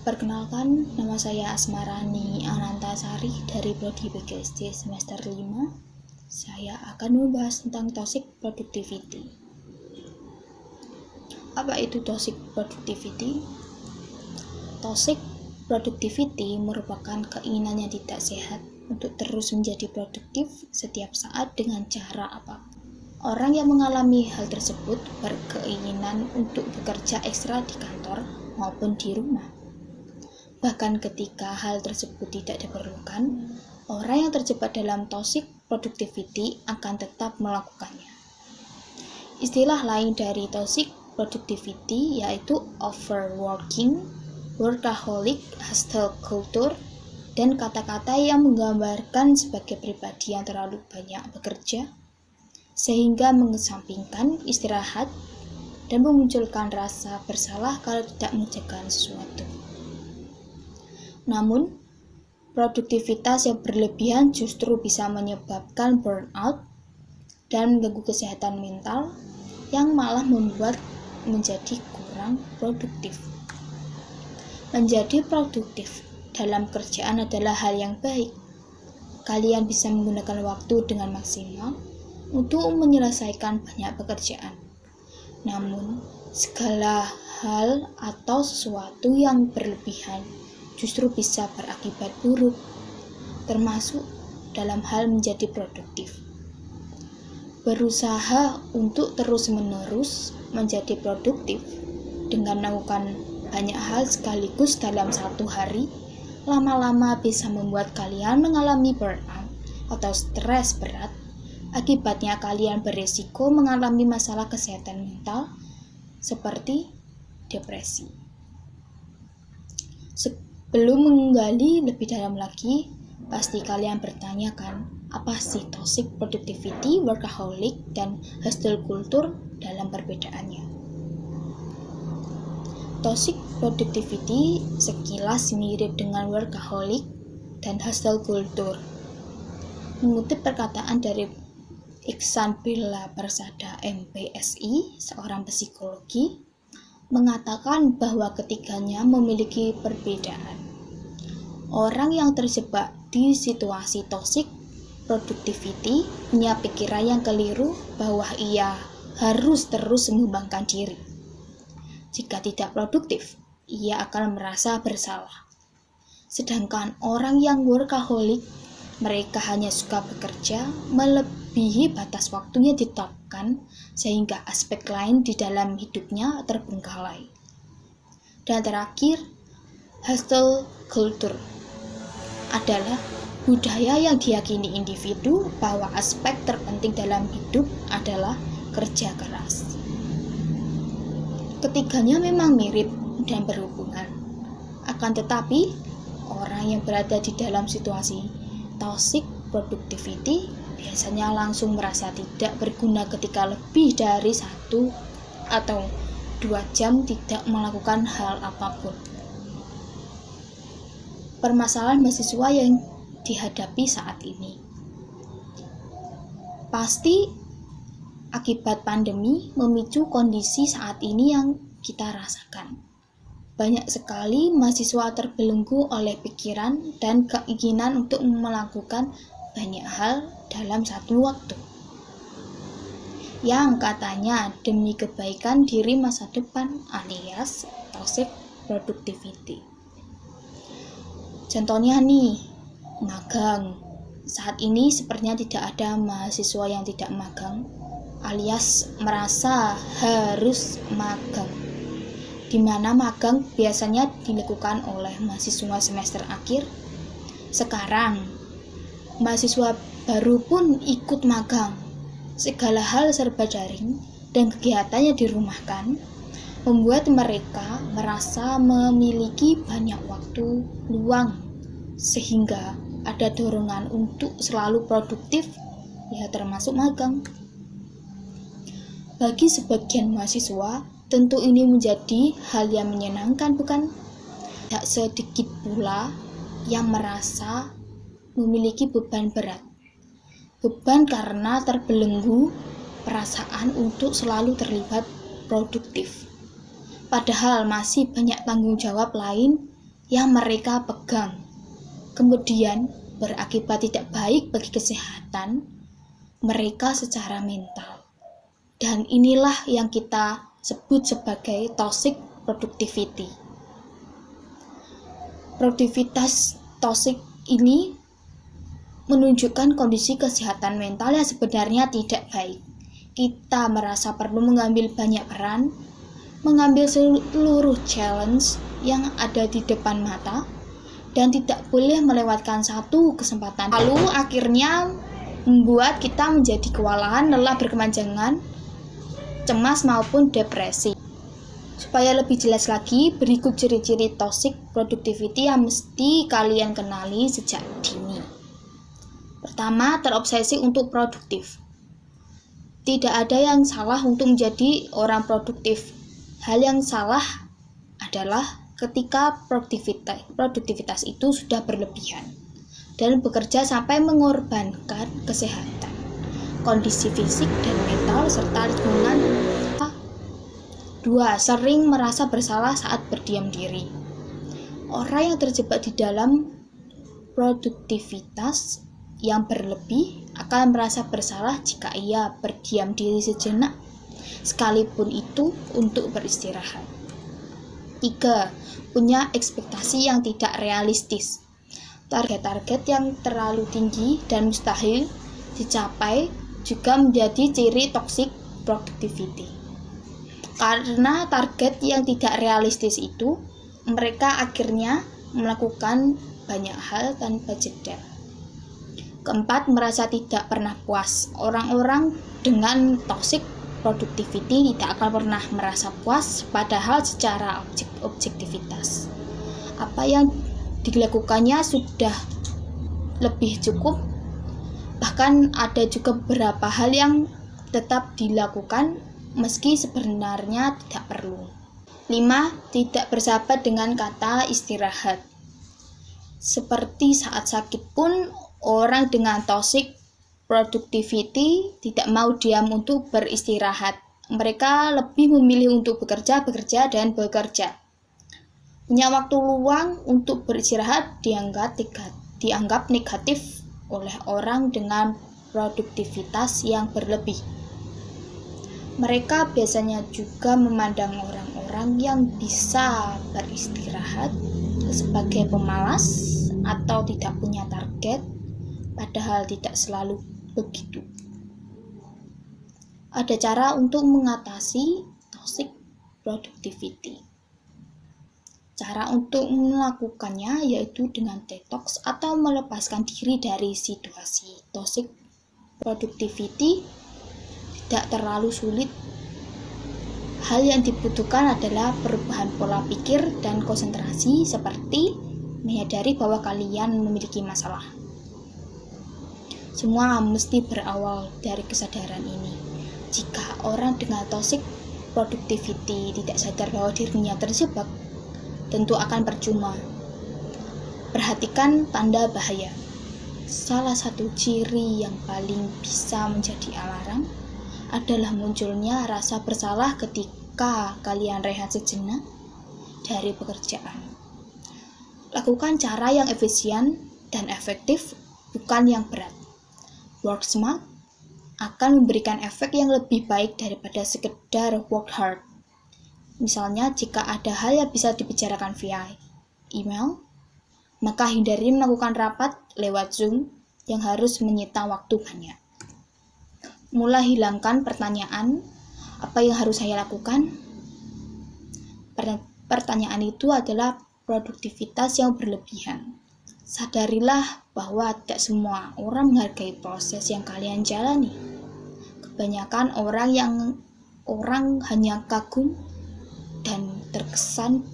Perkenalkan, nama saya Asmarani Anantasari dari Prodi PGSD semester 5. Saya akan membahas tentang toxic productivity. Apa itu toxic productivity? Toxic productivity merupakan keinginan yang tidak sehat untuk terus menjadi produktif setiap saat dengan cara apapun. Orang yang mengalami hal tersebut berkeinginan untuk bekerja ekstra di kantor maupun di rumah. Bahkan ketika hal tersebut tidak diperlukan, orang yang terjebak dalam toxic productivity akan tetap melakukannya. Istilah lain dari toxic productivity yaitu overworking, workaholic, hustle culture, dan kata-kata yang menggambarkan sebagai pribadi yang terlalu banyak bekerja, sehingga mengesampingkan istirahat dan memunculkan rasa bersalah kalau tidak mengerjakan sesuatu. Namun, produktivitas yang berlebihan justru bisa menyebabkan burnout dan mengganggu kesehatan mental yang malah membuat menjadi kurang produktif. Menjadi produktif dalam kerjaan adalah hal yang baik. Kalian bisa menggunakan waktu dengan maksimal untuk menyelesaikan banyak pekerjaan. Namun, segala hal atau sesuatu yang berlebihan justru bisa berakibat buruk, termasuk dalam hal menjadi produktif. Berusaha untuk terus-menerus menjadi produktif dengan melakukan banyak hal sekaligus dalam satu hari, lama-lama bisa membuat kalian mengalami burnout atau stres berat. Akibatnya kalian berisiko mengalami masalah kesehatan mental seperti depresi. Sebelum menggali lebih dalam lagi, pasti kalian bertanyakan, apa sih toxic productivity, workaholic, dan hustle culture dalam perbedaannya? Toxic productivity sekilas mirip dengan workaholic dan hustle culture. Mengutip perkataan dari Iksan Bella Persada MPSI, seorang psikologi, mengatakan bahwa ketiganya memiliki perbedaan. Orang yang terjebak di situasi toxic productivity punya pikiran yang keliru bahwa ia harus terus mengembangkan diri. Jika tidak produktif, ia akan merasa bersalah. Sedangkan orang yang workaholic, mereka hanya suka bekerja melebihi batas waktunya ditetapkan sehingga aspek lain di dalam hidupnya terbengkalai. Dan terakhir, hustle culture adalah budaya yang diyakini individu bahwa aspek terpenting dalam hidup adalah kerja keras. Ketiganya memang mirip dan berhubungan. Akan tetapi, orang yang berada di dalam situasi toxic productivity biasanya langsung merasa tidak berguna ketika lebih dari 1 atau 2 jam tidak melakukan hal apapun. Permasalahan mahasiswa yang dihadapi saat ini pasti akibat pandemi memicu kondisi saat ini yang kita rasakan. Banyak sekali mahasiswa terbelenggu oleh pikiran dan keinginan untuk melakukan banyak hal dalam satu waktu, yang katanya demi kebaikan diri masa depan alias toxic productivity. Contohnya nih, magang. Saat ini sepertinya tidak ada mahasiswa yang tidak magang alias merasa harus magang, di mana magang biasanya dilakukan oleh mahasiswa semester akhir. Sekarang, mahasiswa baru pun ikut magang. Segala hal serba daring dan kegiatannya dirumahkan, membuat mereka merasa memiliki banyak waktu luang, sehingga ada dorongan untuk selalu produktif, ya termasuk magang. Bagi sebagian mahasiswa, tentu ini menjadi hal yang menyenangkan, bukan? Tak sedikit pula yang merasa memiliki beban berat. Beban karena terbelenggu perasaan untuk selalu terlibat produktif. Padahal masih banyak tanggung jawab lain yang mereka pegang, kemudian berakibat tidak baik bagi kesehatan mereka secara mental. Dan inilah yang kita sebut sebagai toxic productivity. Produktivitas toksik ini menunjukkan kondisi kesehatan mental yang sebenarnya tidak baik. Kita merasa perlu mengambil banyak peran, mengambil seluruh challenge yang ada di depan mata, dan tidak boleh melewatkan satu kesempatan. Lalu akhirnya membuat kita menjadi kewalahan, lelah berkepanjangan, cemas maupun depresi. Supaya lebih jelas lagi, berikut ciri-ciri toxic productivity yang mesti kalian kenali sejak dini. Pertama, terobsesi untuk produktif. Tidak ada yang salah untuk menjadi orang produktif. Hal yang salah adalah ketika produktivitas itu sudah berlebihan dan bekerja sampai mengorbankan kesehatan, kondisi fisik dan mental, serta lingkungan. 2. Sering merasa bersalah saat berdiam diri. Orang yang terjebak di dalam produktivitas yang berlebih akan merasa bersalah jika ia berdiam diri sejenak, sekalipun itu untuk beristirahat. 3. Punya ekspektasi yang tidak realistis. Target-target yang terlalu tinggi dan mustahil dicapai juga menjadi ciri toxic productivity. Karena target yang tidak realistis itu, mereka akhirnya melakukan banyak hal tanpa jeda. 4. Merasa tidak pernah puas. Orang-orang dengan toxic productivity tidak akan pernah merasa puas, padahal secara objektivitas apa yang dilakukannya sudah lebih cukup. Bahkan ada juga beberapa hal yang tetap dilakukan meski sebenarnya tidak perlu. 5. Tidak bersahabat dengan kata istirahat. Seperti saat sakit pun, orang dengan toxic productivity tidak mau diam untuk beristirahat. Mereka lebih memilih untuk bekerja, dan bekerja. Punya waktu luang untuk beristirahat dianggap negatif oleh orang dengan produktivitas yang berlebih. Mereka biasanya juga memandang orang-orang yang bisa beristirahat sebagai pemalas atau tidak punya target, padahal tidak selalu begitu. Ada cara untuk mengatasi toxic productivity. Cara untuk melakukannya yaitu dengan detox atau melepaskan diri dari situasi toxic productivity. Tidak terlalu sulit. Hal yang dibutuhkan adalah perubahan pola pikir dan konsentrasi, seperti menyadari bahwa kalian memiliki masalah. Semua mesti berawal dari kesadaran ini. Jika orang dengan toxic productivity tidak sadar bahwa dirinya terjebak, tentu akan percuma. Perhatikan tanda bahaya. Salah satu ciri yang paling bisa menjadi alarm adalah munculnya rasa bersalah ketika kalian rehat sejenak dari pekerjaan. Lakukan cara yang efisien dan efektif, bukan yang berat. Work smart akan memberikan efek yang lebih baik daripada sekedar work hard. Misalnya, jika ada hal yang bisa dibicarakan via email, maka hindari melakukan rapat lewat Zoom yang harus menyita waktu banyak. Mulai hilangkan pertanyaan, apa yang harus saya lakukan? Pertanyaan itu adalah produktivitas yang berlebihan. Sadarilah bahwa tidak semua orang menghargai proses yang kalian jalani. Kebanyakan orang hanya kagum dan terkesan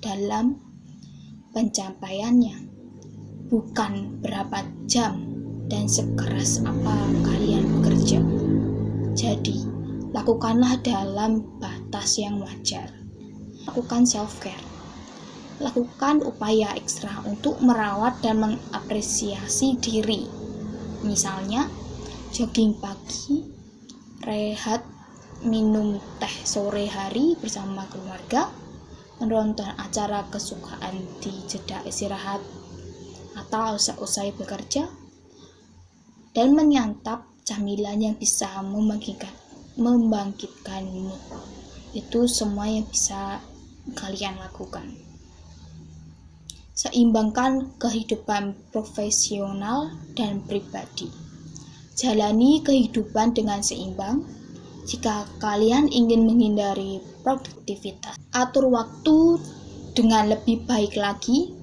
dalam pencapaiannya, bukan berapa jam dan sekeras apa kalian bekerja. Jadi, lakukanlah dalam batas yang wajar. Lakukan self-care. Lakukan upaya ekstra untuk merawat dan mengapresiasi diri. Misalnya, jogging pagi, rehat, minum teh sore hari bersama keluarga, menonton acara kesukaan di jeda istirahat atau usai bekerja, dan menyantap camilan yang bisa membangkitkan mood. Itu semua yang bisa kalian lakukan. Seimbangkan kehidupan profesional dan pribadi. Jalani kehidupan dengan seimbang. Jika kalian ingin menghindari produktivitas, atur waktu dengan lebih baik lagi.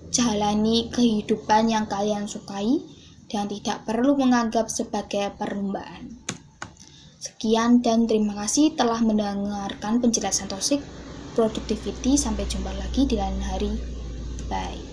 Jalani kehidupan yang kalian sukai dan tidak perlu menganggap sebagai perlombaan. Sekian dan terima kasih telah mendengarkan penjelasan toxic productivity. Sampai jumpa lagi di lain hari. Bye.